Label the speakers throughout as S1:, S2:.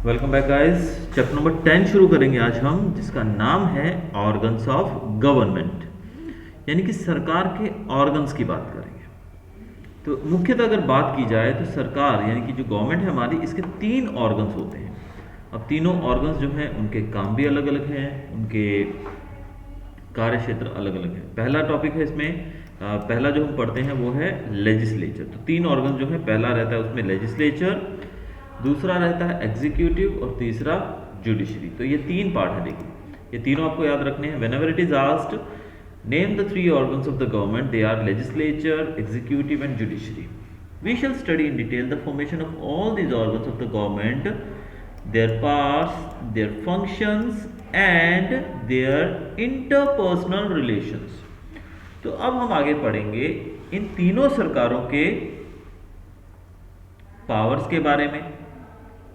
S1: Welcome back guys. Chapter number 10 शुरू करेंगे आज हम, जिसका नाम है ऑर्गन्स ऑफ गवर्नमेंट, यानी कि सरकार के ऑर्गन्स की बात करेंगे। तो मुख्यतः अगर बात की जाए तो सरकार यानी कि जो गवर्नमेंट है हमारी, इसके 3 ऑर्गन्स होते हैं। अब तीनों ऑर्गन्स जो हैं उनके काम भी अलग अलग हैं, उनके कार्य क्षेत्र अलग अलग है। पहला टॉपिक है इसमें, पहला जो हम पढ़ते हैं वो है लेजिस्लेचर। तो 3 ऑर्गन जो है, पहला रहता है उसमें लेजिस्लेचर, दूसरा रहता है एग्जीक्यूटिव और तीसरा जुडिशरी। तो ये 3 पार्ट है। देखिए ये तीनों आपको याद रखने हैं। Whenever it is asked name the 3 organs of the government, they are legislature, executive and judiciary. We shall study in detail the formation of all these organs of the government, their parts, their functions and their interpersonal relations. तो अब हम आगे पढ़ेंगे इन तीनों सरकारों के powers के बारे में,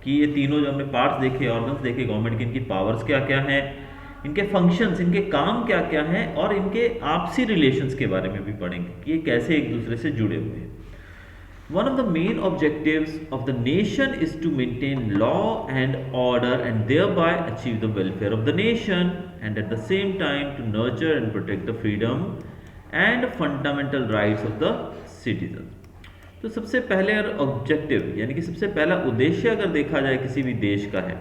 S1: कि ये तीनों जो हमने पार्ट्स देखे, ऑर्गन्स देखे गवर्नमेंट के, इनकी पावर्स क्या क्या हैं, इनके फंक्शंस, इनके काम क्या क्या हैं, और इनके आपसी रिलेशंस के बारे में भी पढ़ेंगे कि ये कैसे एक दूसरे से जुड़े हुए हैं। One of the main objectives of the nation is to maintain law and order and thereby achieve the welfare of the nation, and at the same time to nurture and protect the freedom and fundamental rights of the citizens. तो सबसे पहले objective यानी कि सबसे पहला उद्देश्य अगर देखा जाए किसी भी देश का है,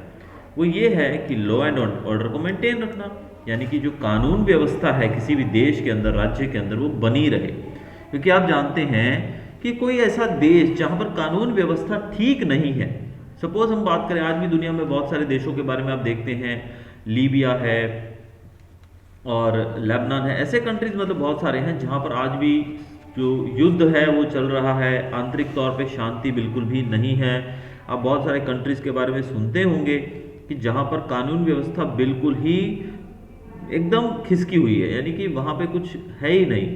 S1: वो ये है कि लॉ एंड ऑर्डर को मेंटेन रखना, यानी कि जो कानून व्यवस्था है किसी भी देश के अंदर, राज्य के अंदर, वो बनी रहे। क्योंकि आप जानते हैं कि कोई ऐसा देश जहां पर कानून व्यवस्था ठीक नहीं है, सपोज हम बात करें, आज भी दुनिया में बहुत सारे देशों के बारे में आप देखते हैं, लीबिया है और लेबनान है, ऐसे कंट्रीज मतलब बहुत सारे हैं जहां पर आज भी जो युद्ध है वो चल रहा है, आंतरिक तौर पे शांति बिल्कुल भी नहीं है। आप बहुत सारे कंट्रीज के बारे में सुनते होंगे कि जहां पर कानून व्यवस्था बिल्कुल ही एकदम खिसकी हुई है, यानी कि वहां पे कुछ है ही नहीं।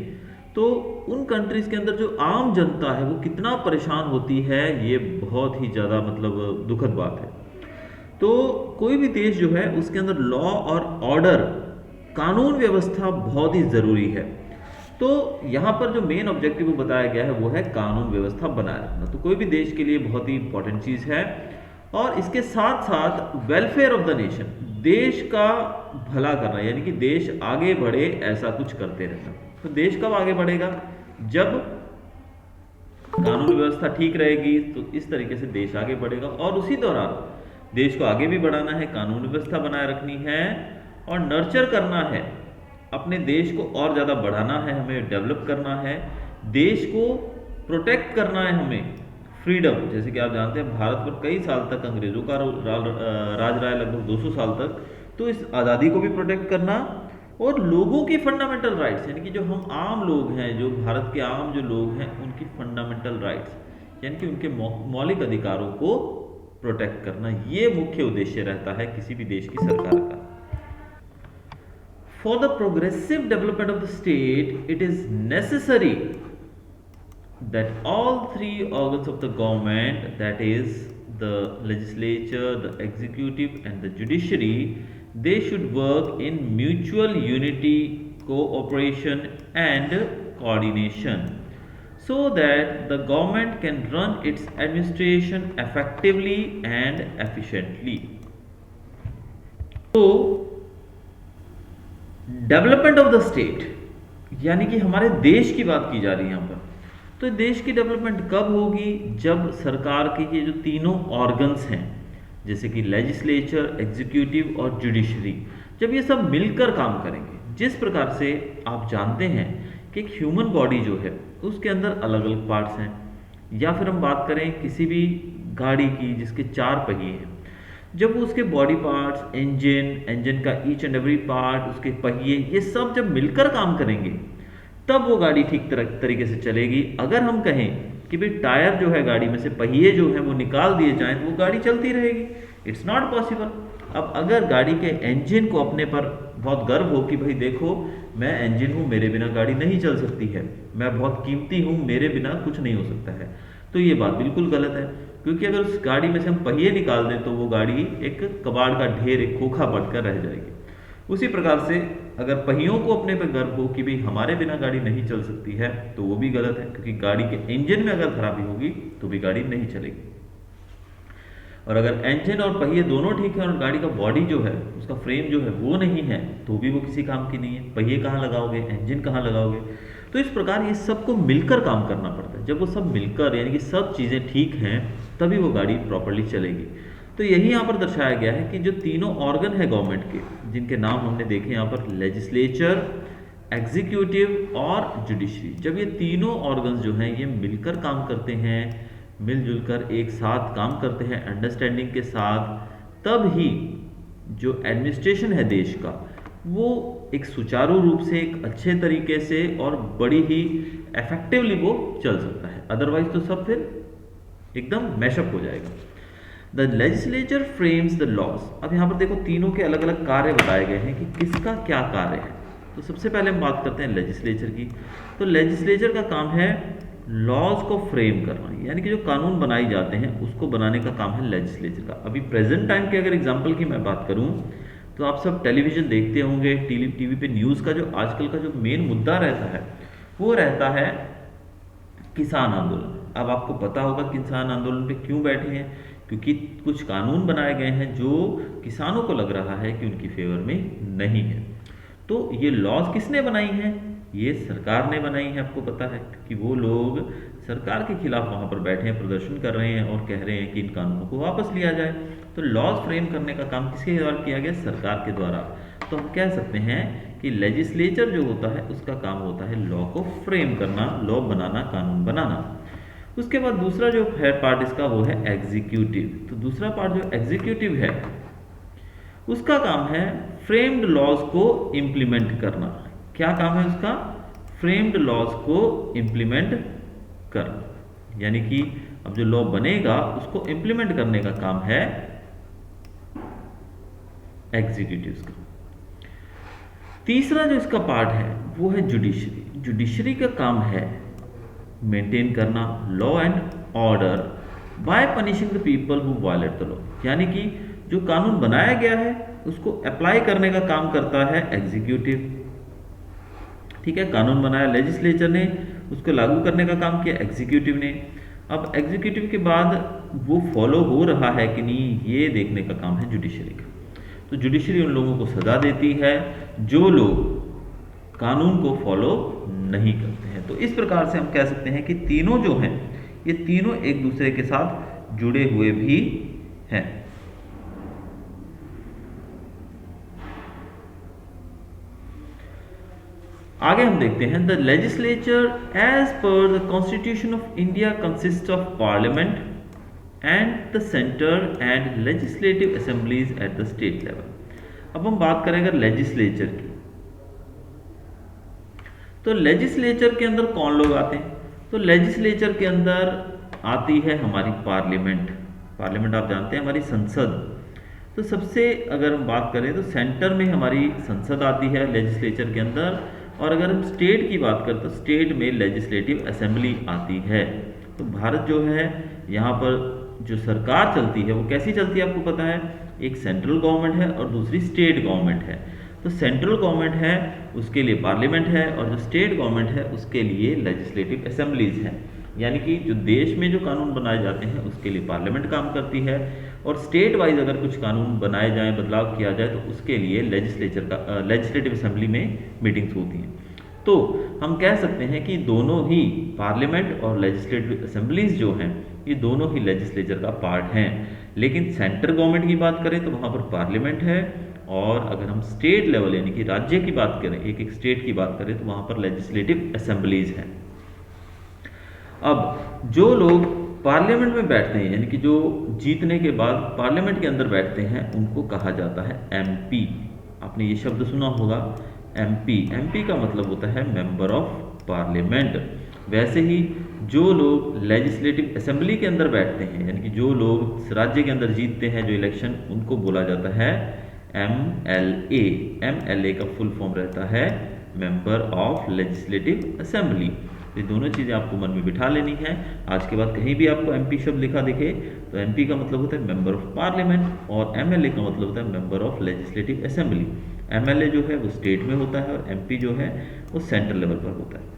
S1: तो उन कंट्रीज के अंदर जो आम जनता है वो कितना परेशान होती है, ये बहुत ही ज़्यादा मतलब दुखद बात है। तो कोई भी देश जो है उसके अंदर लॉ और ऑर्डर, कानून व्यवस्था बहुत ही ज़रूरी है। तो यहाँ पर जो मेन ऑब्जेक्टिव वो बताया गया है वो है कानून व्यवस्था बनाए रखना। तो कोई भी देश के लिए बहुत ही इंपॉर्टेंट चीज़ है। और इसके साथ साथ वेलफेयर ऑफ द नेशन, देश का भला करना, यानी कि देश आगे बढ़े ऐसा कुछ करते रहना। तो देश कब आगे बढ़ेगा? जब कानून व्यवस्था ठीक रहेगी, तो इस तरीके से देश आगे बढ़ेगा। और उसी दौरान देश को आगे भी बढ़ाना है, कानून व्यवस्था बनाए रखनी है और नर्चर करना है, अपने देश को और ज़्यादा बढ़ाना है, हमें डेवलप करना है, देश को प्रोटेक्ट करना है हमें। फ्रीडम, जैसे कि आप जानते हैं भारत पर कई साल तक अंग्रेजों का राज रहा है, लगभग 200 साल तक। तो इस आज़ादी को भी प्रोटेक्ट करना और लोगों की फंडामेंटल राइट्स, यानी कि जो हम आम लोग हैं, जो भारत के आम जो लोग हैं, उनकी फंडामेंटल राइट्स यानी कि उनके मौलिक अधिकारों को प्रोटेक्ट करना, ये मुख्य उद्देश्य रहता है किसी भी देश की सरकार का। For the progressive development of the state, it is necessary that all 3 organs of the government, that is the legislature, the executive and the judiciary, they should work in mutual unity, cooperation and coordination, so that the government can run its administration effectively and efficiently. So development of the state, यानी कि हमारे देश की बात की जा रही है यहाँ पर। तो देश की डेवलपमेंट कब होगी? जब सरकार के ये जो तीनों ऑर्गन्स हैं, जैसे कि लेजिस्लेचर, एग्जीक्यूटिव और जुडिशरी, जब ये सब मिलकर काम करेंगे। जिस प्रकार से आप जानते हैं कि एक ह्यूमन बॉडी जो है उसके अंदर अलग अलग पार्ट्स हैं, या फिर हम बात करें किसी भी गाड़ी की जिसके 4 पहिए हैं, जब वो उसके बॉडी पार्ट्स, इंजन का ईच एंड एवरी पार्ट, उसके पहिए, ये सब जब मिलकर काम करेंगे तब वो गाड़ी ठीक तरीके से चलेगी। अगर हम कहें कि भाई टायर जो है गाड़ी में से, पहिए जो है वो निकाल दिए जाएं तो वो गाड़ी चलती रहेगी, इट्स नॉट पॉसिबल। अब अगर गाड़ी के इंजन को अपने पर बहुत गर्व हो कि भाई देखो मैं इंजन हूँ, मेरे बिना गाड़ी नहीं चल सकती है, मैं बहुत कीमती हूँ, मेरे बिना कुछ नहीं हो सकता है, तो ये बात बिल्कुल गलत है। क्योंकि अगर उस गाड़ी में से हम पहिए निकाल दें तो वो गाड़ी एक कबाड़ का ढेर, एक खोखा बनकर रह जाएगी। उसी प्रकार से अगर पहियों को अपने पर गर्व हो कि भाई हमारे बिना गाड़ी नहीं चल सकती है, तो वो भी गलत है, क्योंकि गाड़ी के इंजन में अगर खराबी होगी तो भी गाड़ी नहीं चलेगी। और अगर इंजन और पहिए दोनों ठीक है और गाड़ी का बॉडी जो है, उसका फ्रेम जो है वो नहीं है, तो भी वो किसी काम की नहीं है। पहिए कहाँ लगाओगे, इंजन कहाँ लगाओगे? तो इस प्रकार ये सबको मिलकर काम करना पड़ता है। जब वो सब मिलकर, यानी कि सब चीज़ें ठीक हैं, तभी वो गाड़ी प्रॉपरली चलेगी। तो यही यहाँ पर दर्शाया गया है कि जो तीनों ऑर्गन है गवर्नमेंट के, जिनके नाम हमने देखे यहाँ पर, लेजिस्लेचर, एग्जीक्यूटिव और जुडिशरी, जब ये तीनों ऑर्गन्स जो हैं ये मिलकर काम करते हैं, मिलजुल कर एक साथ काम करते हैं अंडरस्टैंडिंग के साथ, तब ही जो एडमिनिस्ट्रेशन है देश का, वो एक सुचारू रूप से, एक अच्छे तरीके से और बड़ी ही इफेक्टिवली वो चल सकता है। अदरवाइज तो सब फिर एकदम मैशअप हो जाएगा। The legislature frames the laws. अब यहाँ पर देखो तीनों के अलग अलग कार्य बताए गए हैं कि किसका क्या कार्य है। तो सबसे पहले हम बात करते हैं लेजिस्लेचर की। तो लेजिस्लेचर का काम है लॉज को फ्रेम करना, यानी कि जो कानून बनाए जाते हैं उसको बनाने का काम है लेजिस्लेचर का। अभी प्रेजेंट टाइम के अगर एग्जांपल की मैं बात करूं, तो आप सब टेलीविजन देखते होंगे, टीवी पे न्यूज़ का जो आजकल का जो मेन मुद्दा रहता है वो रहता है किसान आंदोलन। अब आपको पता होगा किसान आंदोलन पे क्यों बैठे हैं, क्योंकि कुछ कानून बनाए गए हैं जो किसानों को लग रहा है कि उनकी फेवर में नहीं है। तो ये लॉज किसने बनाई हैं? ये सरकार ने बनाई है, आपको पता है, क्योंकि वो लोग सरकार के खिलाफ वहाँ पर बैठे हैं, प्रदर्शन कर रहे हैं और कह रहे हैं कि इन कानूनों को वापस लिया जाए। तो लॉज फ्रेम करने का काम किसके द्वारा किया गया? सरकार के द्वारा। तो हम कह सकते हैं कि लेजिस्लेचर जो होता है उसका काम होता है लॉ को फ्रेम करना, लॉ बनाना, कानून बनाना। उसके बाद दूसरा जो है पार्ट इसका वो है एग्जीक्यूटिव। तो दूसरा पार्ट जो एग्जीक्यूटिव है उसका काम है फ्रेम्ड लॉज को इम्प्लीमेंट करना। क्या काम है उसका? फ्रेम्ड लॉज को इम्प्लीमेंट करना, यानी कि अब जो लॉ बनेगा उसको इम्प्लीमेंट करने का काम है एग्जीक्यूटिव का। तीसरा जो इसका पार्ट है वो है जुडिशरी। जुडिशरी का काम है मेंटेन करना law and order by punishing the people who violate the law, यानी कि जो कानून बनाया गया है उसको अप्लाई करने का काम करता है एग्जीक्यूटिव। ठीक है, कानून बनाया लेजिस्लेचर ने, उसको लागू करने का काम किया एग्जीक्यूटिव ने। अब एग्जीक्यूटिव के बाद वो फॉलो हो रहा है कि नहीं, ये देखने का काम है जुडिशरी का। तो जुडिशरी उन लोगों को सजा देती है जो लोग कानून को फॉलो नहीं करते हैं। तो इस प्रकार से हम कह सकते हैं कि तीनों जो हैं ये तीनों एक दूसरे के साथ जुड़े हुए भी हैं। आगे हम देखते हैं the legislature as per the constitution of India consist of parliament and the centre and legislative assemblies at the state level. अब हम बात करें अगर लेजिस्लेचर की, तो लेजिस्लेचर के अंदर कौन लोग आते हैं? तो लेजिस्लेचर के अंदर आती है हमारी पार्लियामेंट। पार्लियामेंट आप जानते हैं हमारी संसद। तो सबसे अगर हम बात करें तो सेंटर में हमारी संसद आती है लेजिस्लेचर के अंदर, और अगर हम स्टेट की बात करें तो स्टेट में लेजिस्लेटिव असेंबली आती है। तो भारत जो है यहाँ पर जो सरकार चलती है वो कैसी चलती है आपको पता है, एक सेंट्रल गवर्नमेंट है और दूसरी स्टेट गवर्नमेंट है। तो सेंट्रल गवर्नमेंट है उसके लिए पार्लियामेंट है, और जो स्टेट गवर्नमेंट है उसके लिए लेजिस्लेटिव असेंबलीज हैं। यानी कि जो देश में जो कानून बनाए जाते हैं उसके लिए पार्लियामेंट काम करती है, और स्टेट वाइज अगर कुछ कानून बनाए जाएं, बदलाव किया जाए, तो उसके लिए लेजिस्लेटिव असेंबली में मीटिंग्स होती हैं। तो हम कह सकते हैं कि दोनों ही पार्लियामेंट और लेजिस्लेटिव असेंबलीज जो हैं ये दोनों ही लेजिस्लेचर का पार्ट हैं। लेकिन सेंट्रल गवर्नमेंट की बात करें तो वहाँ पर पार्लियामेंट है, और अगर हम स्टेट लेवल यानी कि राज्य की बात करें, एक एक स्टेट की बात करें, तो वहाँ पर लेजिस्लेटिव असेंबलीज हैं। अब जो लोग पार्लियामेंट में बैठते हैं, यानी कि जो जीतने के बाद पार्लियामेंट के अंदर बैठते हैं, उनको कहा जाता है एमपी। आपने ये शब्द सुना होगा एमपी। एमपी का मतलब होता है मेंबर ऑफ पार्लियामेंट। वैसे ही जो लोग लेजिस्लेटिव असेंबली के अंदर बैठते हैं, यानी कि जो लोग राज्य के अंदर जीतते हैं जो इलेक्शन, उनको बोला जाता है एमएलए। एमएलए का फुल फॉर्म रहता है मेंबर ऑफ लेजिस्लेटिव असेंबली। ये दोनों चीज़ें आपको मन में बिठा लेनी है। आज के बाद कहीं भी आपको एमपी शब्द लिखा दिखे तो एमपी का मतलब होता है मेंबर ऑफ पार्लियामेंट, और एमएलए का मतलब होता है member of legislative assembly. MLA जो है वो स्टेट में होता है और एमपी जो है वो सेंट्रल लेवल पर होता है।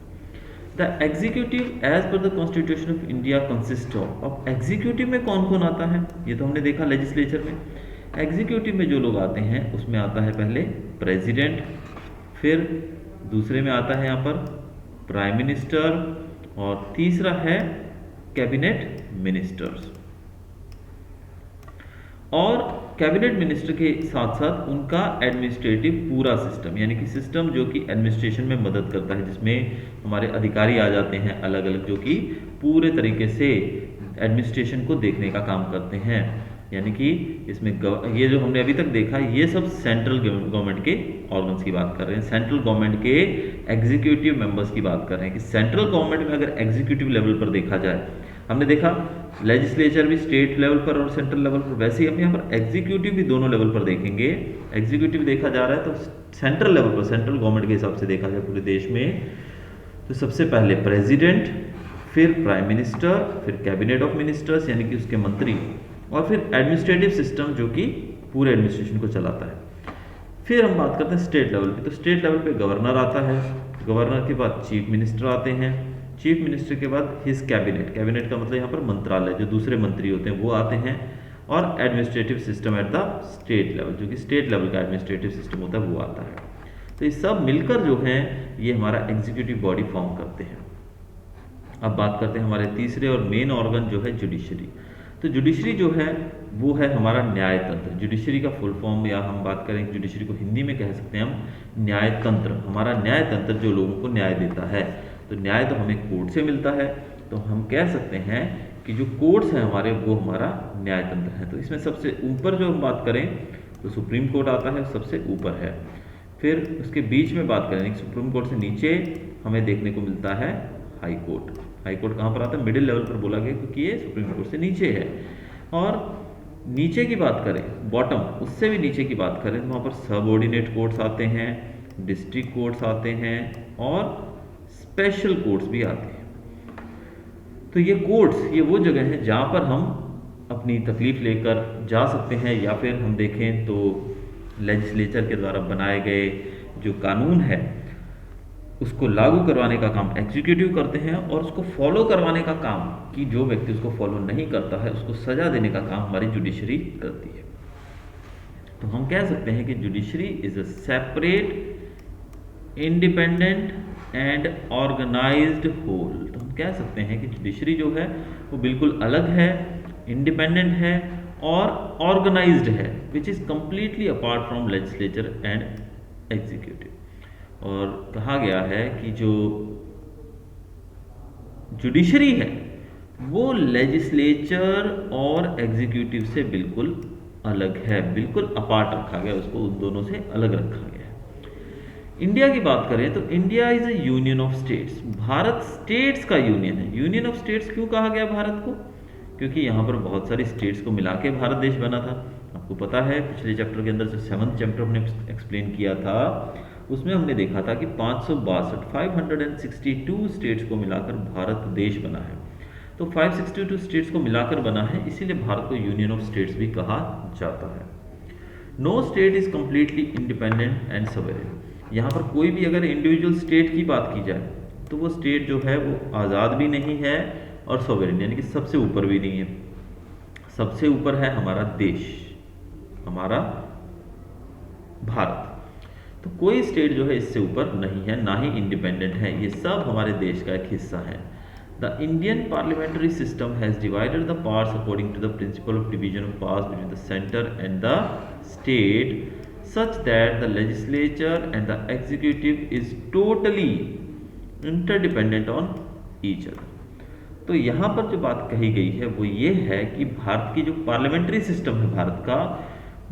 S1: The executive as per the constitution of India consist of, अब एग्जीक्यूटिव में कौन कौन आता है ये तो हमने देखा लेजिस्लेचर में। एग्जीक्यूटिव में जो लोग आते हैं उसमें आता है पहले प्रेसिडेंट, फिर दूसरे में आता है यहाँ पर प्राइम मिनिस्टर, और तीसरा है कैबिनेट मिनिस्टर्स। और कैबिनेट मिनिस्टर के साथ साथ उनका एडमिनिस्ट्रेटिव पूरा सिस्टम, यानी कि सिस्टम जो कि एडमिनिस्ट्रेशन में मदद करता है, जिसमें हमारे अधिकारी आ जाते हैं अलग अलग जो कि पूरे तरीके से एडमिनिस्ट्रेशन को देखने का काम करते हैं। यानी कि इसमें ये जो हमने अभी तक देखा ये सब सेंट्रल गवर्नमेंट के ऑर्गन्स की बात कर रहे हैं, सेंट्रल गवर्नमेंट के एग्जीक्यूटिव मेंबर्स की बात कर रहे हैं कि सेंट्रल गवर्नमेंट में अगर एग्जीक्यूटिव लेवल पर देखा जाए, हमने देखा लेजिस्लेचर भी स्टेट लेवल पर और सेंट्रल लेवल पर, वैसे ही हम यहाँ पर एग्जीक्यूटिव भी दोनों लेवल पर देखेंगे। एग्जीक्यूटिव देखा जा रहा है तो सेंट्रल लेवल पर, सेंट्रल गवर्नमेंट के हिसाब से देखा जाए पूरे देश में, तो सबसे पहले प्रेसिडेंट, फिर प्राइम मिनिस्टर, फिर कैबिनेट ऑफ मिनिस्टर्स यानी कि उसके मंत्री, और फिर एडमिनिस्ट्रेटिव सिस्टम जो कि पूरे एडमिनिस्ट्रेशन को चलाता है। फिर हम बात करते हैं स्टेट लेवल पे, तो स्टेट लेवल पे गवर्नर आता है, गवर्नर के बाद चीफ मिनिस्टर आते हैं, चीफ मिनिस्टर के बाद हिज कैबिनेट, कैबिनेट का मतलब यहाँ पर मंत्रालय, जो दूसरे मंत्री होते हैं वो आते हैं, और administrative system eight the state level, जो कि स्टेट लेवल का एडमिनिस्ट्रेटिव सिस्टम होता है वो आता है। तो ये सब मिलकर जो है ये हमारा एग्जीक्यूटिव बॉडी फॉर्म करते हैं। अब बात करते हैं हमारे तीसरे और मेन ऑर्गन जो है जुडिशरी। तो जुडिशरी जो है वो है हमारा न्यायतंत्र। जुडिशरी का फुल फॉर्म, या हम बात करें जुडिशरी को हिंदी में कह सकते हैं हम न्यायतंत्र, हमारा न्यायतंत्र जो लोगों को न्याय देता है। तो न्याय तो हमें कोर्ट से मिलता है, तो हम कह सकते हैं कि जो कोर्ट्स हैं हमारे वो हमारा न्यायतंत्र है। तो इसमें सबसे ऊपर जो हम बात करें तो सुप्रीम कोर्ट आता है, सबसे ऊपर है। फिर उसके बीच में बात करें, सुप्रीम कोर्ट से नीचे हमें देखने को मिलता है हाई कोर्ट। हाई कोर्ट कहाँ पर आता है? मिडिल लेवल पर बोला गया क्योंकि ये सुप्रीम कोर्ट से नीचे है। और नीचे की बात करें, बॉटम उससे भी नीचे की बात करें तो वहाँ पर सब ऑर्डिनेट कोर्ट्स आते हैं, डिस्ट्रिक्ट कोर्ट्स आते हैं, और स्पेशल कोर्ट्स भी आते हैं। तो ये कोर्ट्स, ये वो जगह है जहाँ पर हम अपनी तकलीफ लेकर जा सकते हैं, या फिर हम देखें तो लेजिस्लेचर के द्वारा बनाए गए जो कानून है उसको लागू करवाने का काम एग्जीक्यूटिव करते हैं, और उसको फॉलो करवाने का काम, कि जो व्यक्ति उसको फॉलो नहीं करता है उसको सजा देने का काम हमारी जुडिशरी करती है। तो हम कह सकते हैं कि judiciary is a separate, independent and organised whole. तो हम कह सकते हैं कि जुडिशरी जो है वो बिल्कुल अलग है, इंडिपेंडेंट है और ऑर्गेनाइज्ड है, which is completely apart from legislature and executive. और कहा गया है कि जो जुडिशरी है वो लेजिस्लेचर और एग्जीक्यूटिव से बिल्कुल अलग है, बिल्कुल अपार्ट रखा गया, उसको उन दोनों से अलग रखा गया है। इंडिया की बात करें तो India is a union of states. Bharat states का यूनियन है। यूनियन ऑफ स्टेट्स क्यों कहा गया भारत को? क्योंकि यहाँ पर बहुत सारी स्टेट्स को मिला के भारत देश बना था। आपको पता है पिछले चैप्टर के अंदर जो 7th चैप्टर हमने एक्सप्लेन किया था उसमें हमने देखा था कि 562 स्टेट्स को मिलाकर भारत देश बना है। तो 562 स्टेट्स को मिलाकर बना है, इसीलिए भारत को यूनियन ऑफ स्टेट्स भी कहा जाता है। No state is completely independent and sovereign. यहाँ पर कोई भी अगर इंडिविजुअल स्टेट की बात की जाए तो वो स्टेट जो है वो आज़ाद भी नहीं है और सॉवरेन यानी कि सबसे ऊपर भी नहीं है। सबसे ऊपर है हमारा देश, हमारा भारत। तो कोई स्टेट जो है इससे ऊपर नहीं है, ना ही इंडिपेंडेंट है। ये सब हमारे देश का एक हिस्सा है। The Indian parliamentary system has divided the powers according to the principle of division of powers between the centre and the state such that the legislature and the executive is totally interdependent on each other. तो यहाँ पर जो बात कही गई है वो ये है कि भारत की जो पार्लियामेंट्री सिस्टम है भारत का,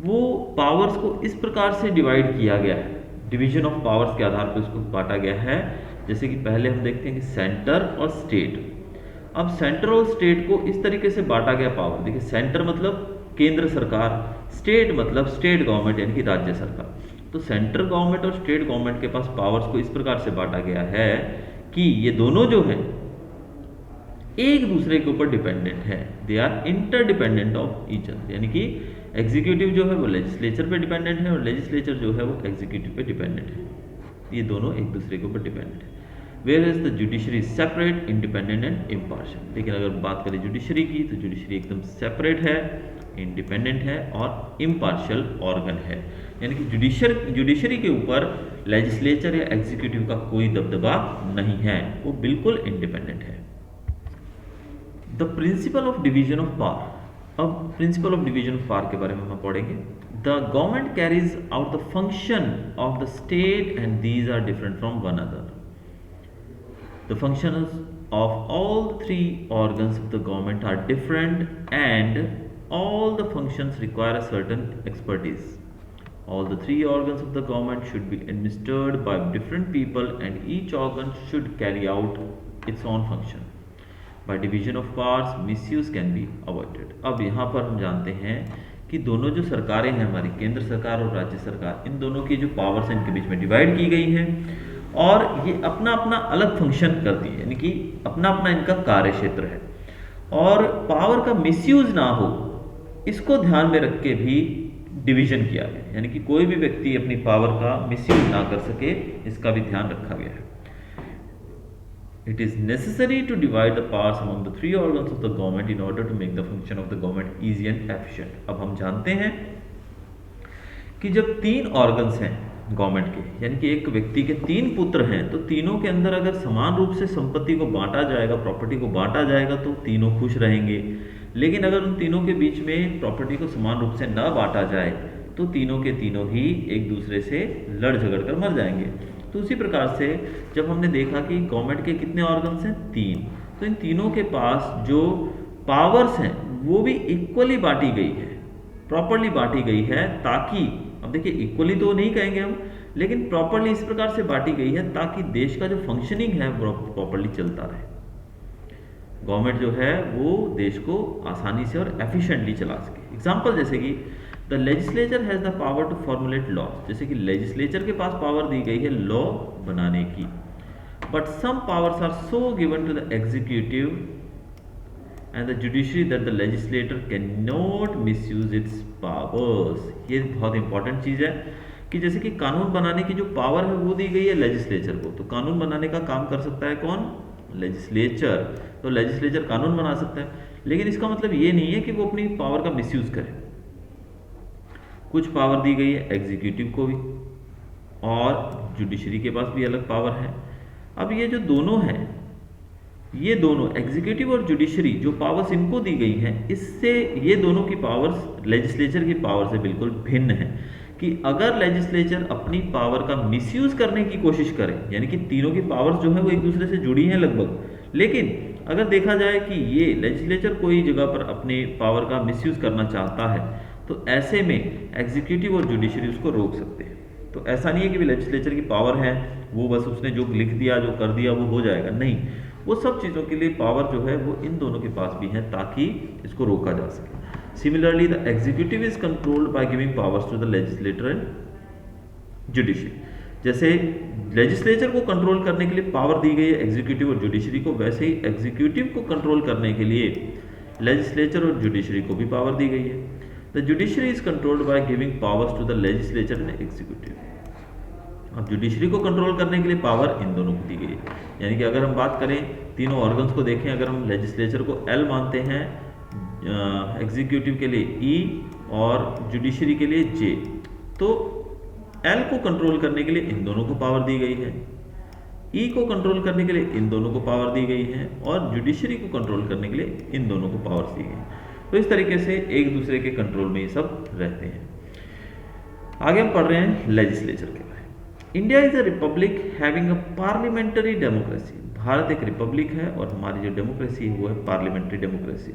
S1: वो पावर्स को इस प्रकार से डिवाइड किया गया है, डिवीजन ऑफ पावर्स के आधार पर उसको बांटा गया है। जैसे कि पहले हम देखते हैं कि सेंटर और स्टेट। अब सेंटर और स्टेट को इस तरीके से बांटा गया पावर। देखिए सेंटर मतलब केंद्र सरकार, स्टेट मतलब स्टेट गवर्नमेंट यानी कि राज्य सरकार। तो सेंट्रल गवर्नमेंट और स्टेट गवर्नमेंट के पास पावर्स को इस प्रकार से बांटा गया है कि ये दोनों जो है एक दूसरे के ऊपर डिपेंडेंट है। They are interdependent of each other, यानी कि एग्जीक्यूटिव जो है वो लेजिस्लेचर पे डिपेंडेंट है और लेजिस्लेचर जो है वो एग्जीक्यूटिव पे डिपेंडेंट है। ये दोनों एक दूसरे के ऊपर डिपेंडेंट है। Where is the judiciary separate, independent and impartial. लेकिन अगर बात करें जुडिशरी की तो जुडिशरी एकदम सेपरेट है, इंडिपेंडेंट है और इम्पार्शियल ऑर्गन है। यानी कि जुडिशरी के ऊपर लेजिस्लेचर या एग्जीक्यूटिव का कोई दबदबा नहीं है, वो बिल्कुल इंडिपेंडेंट है। The principle of division of power. अब principle of division of power के बारे में हम पढ़ेंगे। The government carries out the function of the state and these are different from one other. The functions of all three organs of the government are different and all the functions require a certain expertise. All the three organs of the government should be administered by different people and each organ should carry out its own function. By division of powers, misuse can be avoided. अब यहाँ पर हम जानते हैं कि दोनों जो सरकारें हैं हमारी, केंद्र सरकार और राज्य सरकार, इन दोनों की जो पावर्स हैं इनके बीच में डिवाइड की गई हैं और ये अपना अपना अलग फंक्शन करती है, यानी कि अपना अपना इनका कार्य क्षेत्र है। और पावर का मिसयूज ना हो इसको ध्यान में रख के भी डिवीजन किया गया, यानी कि कोई भी व्यक्ति अपनी पावर का मिसयूज ना कर सके, इसका भी ध्यान रखा गया है। It is necessary to divide the powers among the three organs of the government in order to make the function of the government easy and efficient. अब हम जानते हैं कि जब तीन ऑर्गन्स हैं गवर्नमेंट के, यानी कि एक व्यक्ति के तीन पुत्र हैं, तो तीनों के अंदर अगर समान रूप से संपत्ति को बांटा जाएगा, प्रॉपर्टी को बांटा जाएगा तो तीनों खुश रहेंगे। लेकिन अगर उन तीनों के बीच में प्रॉपर्टी को समान रूप से न बांटा जाए तो तीनों के तीनों ही एक दूसरे से लड़ झगड़ कर मर जाएंगे। तो उसी प्रकार से जब हमने देखा कि गवर्नमेंट के कितने ऑर्गन्स हैं, तीन, तो इन तीनों के पास जो पावर्स हैं वो भी इक्वली बांटी गई है, प्रॉपरली बांटी गई है, ताकि अब देखिए इक्वली तो नहीं कहेंगे हम, लेकिन प्रॉपरली इस प्रकार से बांटी गई है ताकि देश का जो फंक्शनिंग है वो प्रॉपरली चलता रहे। गवर्नमेंट जो है वो देश को आसानी से और एफिशिएंटली चला सके। एग्जाम्पल जैसे कि the legislature has the power to formulate law, जैसे कि लेजिस्लेचर के पास पावर दी गई है लॉ बनाने की। But some powers are so given to the executive and the judiciary that the legislator can not misuse its powers. ये बहुत इंपॉर्टेंट चीज़ है कि जैसे कि कानून बनाने की जो पावर है वो दी गई है लेजिस्लेचर को, तो कानून बनाने का काम कर सकता है कौन, लेजिस्लेचर। तो लेजिस्लेचर कानून बना सकता है, लेकिन इसका मतलब ये नहीं है कि वो अपनी पावर का मिसयूज करे। कुछ पावर दी गई है एग्जीक्यूटिव को भी और जुडिशरी के पास भी अलग पावर है। अब ये जो दोनों हैं, ये दोनों एग्जीक्यूटिव और जुडिशरी जो पावर्स इनको दी गई हैं, इससे ये दोनों की पावर्स लेजिस्लेचर की पावर से बिल्कुल भिन्न है। कि अगर लेजिस्लेचर अपनी पावर का मिसयूज करने की कोशिश करे, यानी कि तीनों की पावर्स जो है वो एक दूसरे से जुड़ी हैं लगभग, लेकिन अगर देखा जाए कि ये लेजिस्लेचर कोई जगह पर अपनी पावर का मिसयूज करना चाहता है तो ऐसे में एग्जीक्यूटिव और जुडिशरी उसको रोक सकते हैं। तो ऐसा नहीं है कि लेजिस्लेचर की पावर है वो बस उसने जो लिख दिया जो कर दिया वो हो जाएगा, नहीं, वो सब चीज़ों के लिए पावर जो है वो इन दोनों के पास भी है ताकि इसको रोका जा सके। Similarly the executive is controlled by giving powers to the legislator and judiciary. जैसे लेजिस्लेचर को कंट्रोल करने के लिए पावर दी गई है एग्जीक्यूटिव और जुडिशरी को, वैसे ही एग्जीक्यूटिव को कंट्रोल करने के लिए लेजिस्लेचर और जुडिशरी को भी पावर दी गई है। The judiciary is controlled by giving powers to the legislature and executive. अब जुडिशरी को कंट्रोल करने के लिए पावर इन दोनों को दी गई है, यानी कि अगर हम बात करें तीनों ऑर्गन्स को देखें, अगर हम लेजिस्लेचर को एल मानते हैं, एग्जीक्यूटिव के लिए ई और जुडिशरी के लिए जे, तो एल को कंट्रोल करने के लिए इन दोनों को पावर दी गई है, ई को कंट्रोल करने के लिए इन दोनों को पावर दी गई है और जुडिशरी को कंट्रोल करने के लिए इन दोनों को पावर्स दी गई है। तो इस तरीके से एक दूसरे के कंट्रोल में ये सब रहते हैं। आगे हम पढ़ रहे हैं लेजिस्लेचर के बारे में। India is a republic having a parliamentary democracy. Bharat एक रिपब्लिक है और हमारी जो डेमोक्रेसी है वो है parliamentary democracy.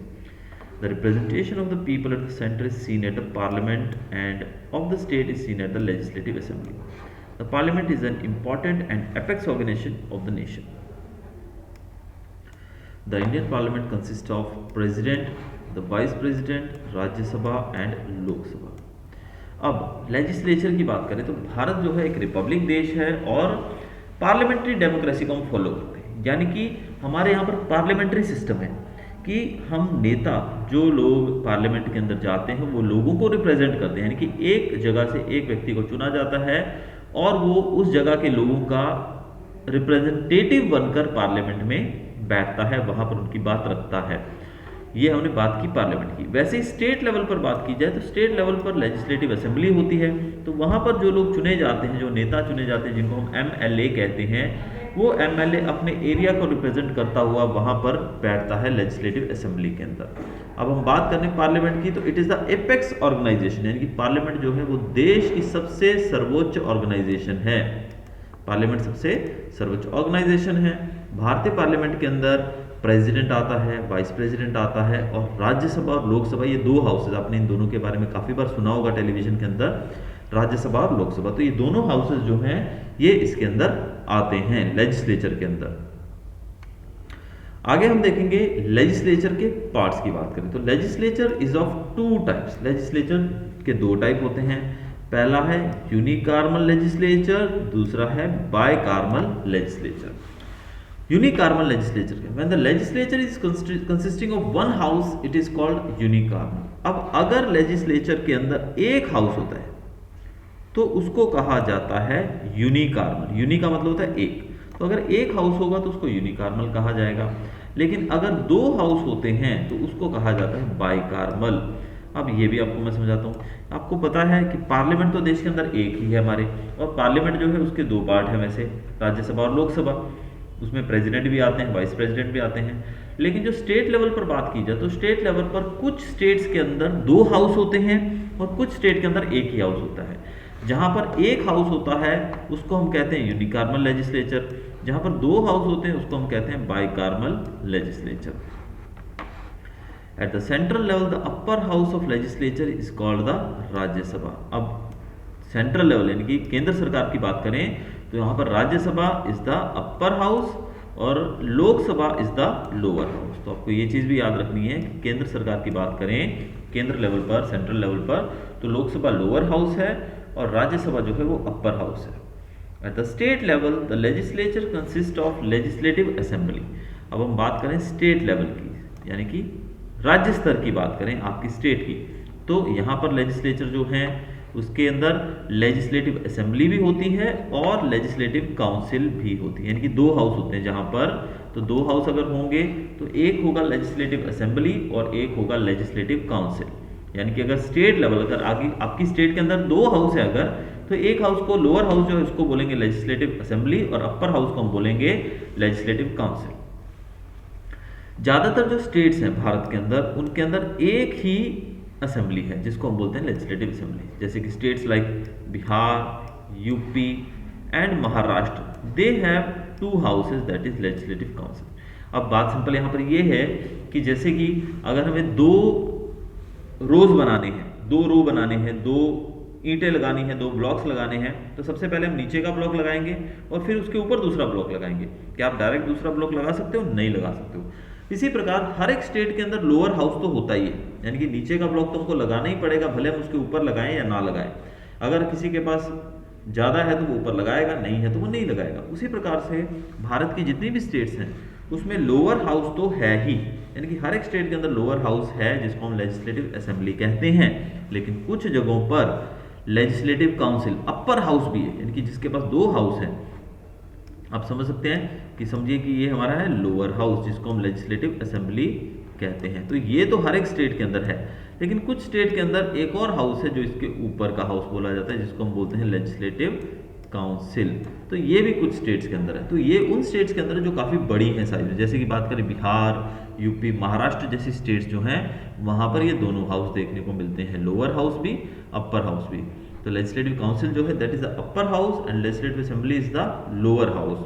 S1: The representation of the people at the center is seen at the parliament and of the state is seen at the legislative assembly. The parliament is an important and apex organization of the nation. The Indian parliament consists of president, the vice president, Rajya Sabha and Lok Sabha. अब legislature की बात करें तो भारत जो है एक Republic देश है और पार्लियामेंट्री डेमोक्रेसी को हम फॉलो करते हैं, यानी कि हमारे यहाँ पर पार्लियामेंट्री सिस्टम है कि हम नेता जो लोग पार्लियामेंट के अंदर जाते हैं वो लोगों को रिप्रेजेंट करते हैं, यानी कि एक जगह से एक व्यक्ति को चुना जाता है और वो उस जगह के लोगों का रिप्रेजेंटेटिव बनकर पार्लियामेंट में बैठता है, वहां पर उनकी बात रखता है। ये हमने बात की पार्लियामेंट की। वैसे ही स्टेट लेवल पर बात की जाए तो स्टेट लेवल पर लेजिस्लेटिव असेंबली होती है। तो वहां पर जो लोग चुने जाते हैं, जो नेता चुने जाते हैं, जिनको हम MLA कहते हैं, वो MLA अपने एरिया को रिप्रेजेंट करता हुआ वहां पर बैठता है लेजिस्लेटिव असेंबली के अंदर। अब हम बात करें पार्लियामेंट की, तो it is the apex organisation, यानी कि पार्लियामेंट जो है वो देश की सबसे सर्वोच्च ऑर्गेनाइजेशन है। पार्लियामेंट सबसे सर्वोच्च ऑर्गेनाइजेशन है। भारतीय पार्लियामेंट के अंदर प्रेसिडेंट आता है, वाइस प्रेसिडेंट आता है, और राज्यसभा और लोकसभा, ये दो हाउसेज, आपने इन दोनों के बारे में काफ़ी बार सुना होगा टेलीविजन के अंदर, राज्यसभा और लोकसभा। तो ये दोनों हाउसेज जो हैं ये इसके अंदर आते हैं, लेजिस्लेचर के अंदर। आगे हम देखेंगे लेजिस्लेचर के पार्ट्स की बात करें तो legislature is of two types. Legislature के दो टाइप होते हैं। पहला है यूनिकार्मल लेजिस्लेचर, दूसरा है bicameral legislature. Unicameral legislature, when the legislature is consisting of one house it is called unicameral. अब अगर लेजिस्लेचर के अंदर एक हाउस होता है तो उसको कहा जाता है यूनिकार्मल। यूनि का मतलब होता है एक, तो अगर एक हाउस होगा तो उसको यूनिकार्मल कहा जाएगा। लेकिन अगर दो हाउस होते हैं तो उसको कहा जाता है बाइकार्मल। अब ये भी आपको मैं समझाता हूँ। आपको पता है कि पार्लियामेंट तो देश के अंदर एक ही है हमारे, और पार्लियामेंट जो है उसके दो पार्ट है वैसे, राज्यसभा और लोकसभा। उसमें प्रेसिडेंट भी आते हैं, वाइस प्रेसिडेंट भी आते हैं। लेकिन जो स्टेट लेवल पर बात की जाए तो स्टेट लेवल पर कुछ स्टेट्स के अंदर दो हाउस होते हैं और कुछ स्टेट के अंदर एक ही हाउस होता है। जहां पर एक हाउस होता है उसको हम कहते हैं यूनिकार्मल लेजिस्लेचर, जहां पर दो हाउस होते हैं उसको हम कहते हैं bicameral legislature. At the central level the upper house of legislature is called the Rajya Sabha. अब सेंट्रल लेवल यानी कि केंद्र सरकार की बात करें तो यहाँ पर Rajya Sabha is the upper house और Lok Sabha is the lower house. तो आपको ये चीज़ भी याद रखनी है कि केंद्र सरकार की बात करें केंद्र लेवल पर, सेंट्रल लेवल पर, तो लोकसभा लोअर हाउस है और राज्यसभा जो है वो अपर हाउस है। Eight the state level the legislature consist of legislative assembly. अब हम बात करें स्टेट लेवल की, यानी कि राज्य स्तर की बात करें आपकी स्टेट की, तो यहाँ पर लेजिस्लेचर जो है उसके अंदर लेजिस्लेटिव असेंबली भी होती है और लेजिस्लेटिव काउंसिल भी होती है, यानी कि दो हाउस होते हैं जहाँ पर। तो दो हाउस अगर होंगे तो एक होगा लेजिस्लेटिव असेंबली और एक होगा लेजिस्लेटिव काउंसिल। यानी कि अगर स्टेट लेवल, अगर आगे आपकी स्टेट के अंदर दो हाउस है अगर, तो एक हाउस को, लोअर हाउस जो है उसको बोलेंगे लेजिस्लेटिव असेंबली और अपर हाउस को हम बोलेंगे लेजिस्लेटिव काउंसिल। ज्यादातर जो स्टेट्स हैं भारत के अंदर उनके अंदर एक ही असेंबली है जिसको हम बोलते हैं लेजिस्लेटिव असेंबली। जैसे कि states like Bihar, UP and Maharashtra, they have to houses that is legislative council. अब बात सिंपल यहाँ पर ये है कि जैसे कि अगर हमें दो रोज बनाने हैं, दो रो बनाने हैं, दो ईंटें लगानी है, दो ब्लॉक्स लगाने हैं, तो सबसे पहले हम नीचे का ब्लॉक लगाएंगे और फिर उसके ऊपर दूसरा ब्लॉक लगाएंगे। क्या आप डायरेक्ट दूसरा ब्लॉक लगा सकते हो? नहीं लगा सकते हो। इसी प्रकार हर एक स्टेट के अंदर लोअर हाउस तो होता ही है, यानी कि नीचे का ब्लॉक तो हमको लगाना ही पड़ेगा, भले हम उसके ऊपर लगाएं या ना लगाएं। अगर किसी के पास ज़्यादा है तो वो ऊपर लगाएगा, नहीं है तो वो नहीं लगाएगा। उसी प्रकार से भारत की जितनी भी स्टेट्स हैं उसमें लोअर हाउस तो है ही, यानी कि हर एक स्टेट के अंदर लोअर हाउस है जिसको हम लेजिस्लेटिव असेंबली कहते हैं। लेकिन कुछ जगहों पर लेजिस्लेटिव काउंसिल अपर हाउस भी है, यानी कि जिसके पास दो हाउस हैं। आप समझ सकते हैं कि समझिए कि ये हमारा है लोअर हाउस जिसको हम लेजिस्लेटिव असेंबली कहते हैं। तो ये तो हर एक स्टेट के अंदर है, लेकिन कुछ स्टेट के अंदर एक और हाउस है जो इसके ऊपर का हाउस बोला जाता है जिसको हम बोलते हैं लेजिस्लेटिव काउंसिल। तो ये भी कुछ स्टेट्स के अंदर है। तो ये उन स्टेट्स के अंदर जो काफ़ी बड़ी हैं साइज में, जैसे कि बात करें बिहार, यूपी, महाराष्ट्र जैसी स्टेट्स जो हैं वहाँ पर ये दोनों हाउस देखने को मिलते हैं, लोअर हाउस भी, अपर हाउस भी। तो लेजिस्लेटिव काउंसिल जो है that is the upper house and legislative assembly is the lower house.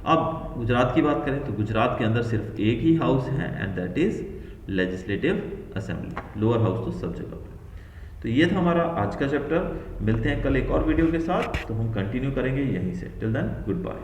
S1: अब गुजरात की बात करें तो गुजरात के अंदर सिर्फ एक ही हाउस है and that is legislative assembly. Lower house तो सब जगह पर। तो ये था हमारा आज का चैप्टर। मिलते हैं कल एक और वीडियो के साथ, तो हम कंटिन्यू करेंगे यहीं से। Till then good bye.